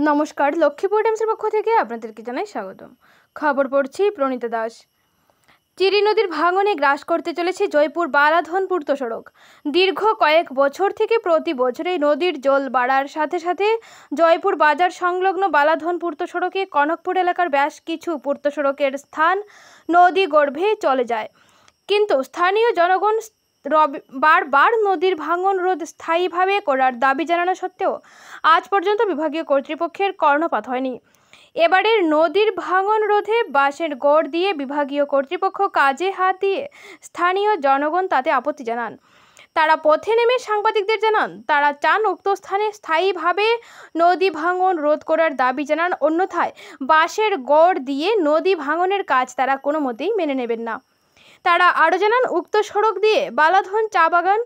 নমস্কার, লক্ষ্মীপুর টাইমসের পক্ষ থেকে আপনাদেরকে জানাই স্বাগতম। খবর পড়ছি প্রণীতা দাস। চিরি নদীর ভাঙনে গ্রাস করতে চলেছে জয়পুর বালাধন পূর্ত সড়ক। দীর্ঘ কয়েক বছর থেকে প্রতি বছরে নদীর জল বাড়ার সাথে সাথে জয়পুর বাজার সংলগ্ন বালাধন পূর্ত সড়কে কনকপুর এলাকার বেশ কিছু পূর্ত সড়কের স্থান নদী গর্ভে চলে যায়, কিন্তু স্থানীয় জনগণ বারবার নদীর ভাঙন রোধ স্থায়ীভাবে করার দাবি জানানো সত্ত্বেও আজ পর্যন্ত বিভাগীয় কর্তৃপক্ষের কর্ণপাত হয়নি। এবারের নদীর ভাঙন রোধে বাঁশের গড় দিয়ে বিভাগীয় কর্তৃপক্ষ কাজে হাত দিয়ে স্থানীয় জনগণ তাতে আপত্তি জানান। তারা পথে নেমে সাংবাদিকদের জানান তারা চান উক্ত স্থানে স্থায়ীভাবে নদী ভাঙন রোধ করার দাবি জানান, অন্যথায় বাঁশের গড় দিয়ে নদী ভাঙনের কাজ তারা কোনো মতেই মেনে নেবেন না। তারা আরও জানান উক্ত সড়ক দিয়ে বালাধন, চা বাগান,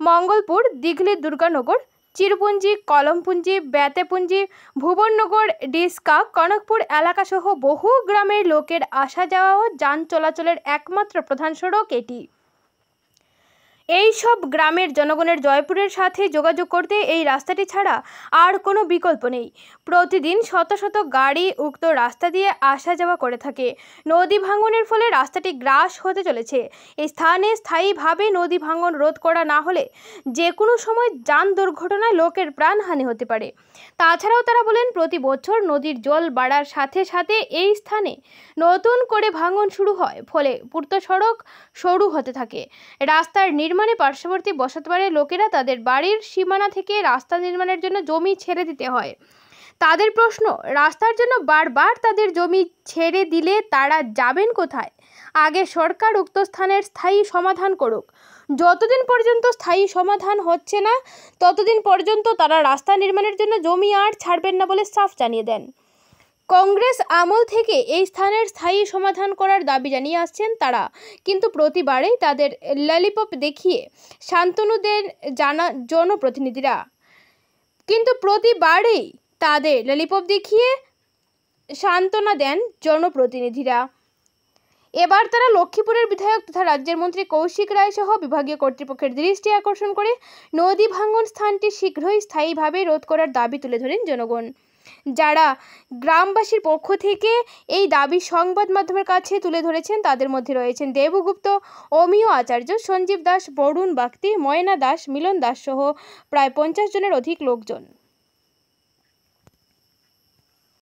মঙ্গলপুর, দিঘলি, দুর্গানগর, চিরপুঞ্জি, কলমপুঞ্জি, বেতেপুঞ্জি, ভুবননগর, ডিসকা, কনকপুর এলাকাসহ বহু গ্রামের লোকের আসা যাওয়া ও যান চলাচলের একমাত্র প্রধান সড়ক এটি। এই সব গ্রামের জনগণের জয়পুরের সাথে যোগাযোগ করতে এই রাস্তাটি ছাড়া আর কোনো বিকল্প নেই। প্রতিদিন শত শত গাড়ি উক্ত রাস্তা দিয়ে আসা যাওয়া করে থাকে। নদী ভাঙনের ফলে রাস্তাটি গ্রাস হতে চলেছে। এই স্থানে স্থায়ীভাবে নদী ভাঙন রোধ করা না হলে যে কোনো সময় যান দুর্ঘটনায় লোকের প্রাণহানি হতে পারে। তাছাড়াও তারা বলেন প্রতি বছর নদীর জল বাড়ার সাথে সাথে এই স্থানে নতুন করে ভাঙন শুরু হয়, ফলে পূর্ত সড়ক সরু হতে থাকে। রাস্তার নির্মাণে পার্শ্ববর্তী বসতবাড়ির লোকেরা তাদের বাড়ির সীমানা থেকে রাস্তা নির্মাণের জন্য জমি ছেড়ে দিতে হয়। তাদের প্রশ্ন, রাস্তার জন্য বারবার তাদের জমি ছেড়ে দিলে তারা যাবেন কোথায়? আগে সরকার উক্ত স্থানের স্থায়ী সমাধান করুক। যতদিন পর্যন্ত স্থায়ী সমাধান হচ্ছে না ততদিন পর্যন্ত তারা রাস্তা নির্মাণের জন্য জমি আর ছাড়বেন না বলে সাফ জানিয়ে দেন। কংগ্রেস আমল থেকে এই স্থানের স্থায়ী সমাধান করার দাবি জানিয়ে আসছেন তারা, কিন্তু প্রতিবারেই তাদের ললিপপ দেখিয়ে শান্তনু দেন জনপ্রতিনিধিরা। এবার তারা লক্ষ্মীপুরের বিধায়ক তথা রাজ্যের মন্ত্রী কৌশিক রায় সহ বিভাগীয় কর্তৃপক্ষের দৃষ্টি আকর্ষণ করে নদী ভাঙন স্থানটি শীঘ্রই স্থায়ীভাবে রোধ করার দাবি তুলে ধরেন জনগণ। যারা গ্রামবাসীর পক্ষ থেকে এই দাবি সংবাদ মাধ্যমের কাছে তুলে ধরেছেন তাদের মধ্যে রয়েছেন দেবগুপ্ত, অমিয় আচার্য, সঞ্জীব দাস, বরুণ বাগতি, ময়না দাস, মিলন দাস সহ প্রায় 50 জনের অধিক লোকজন।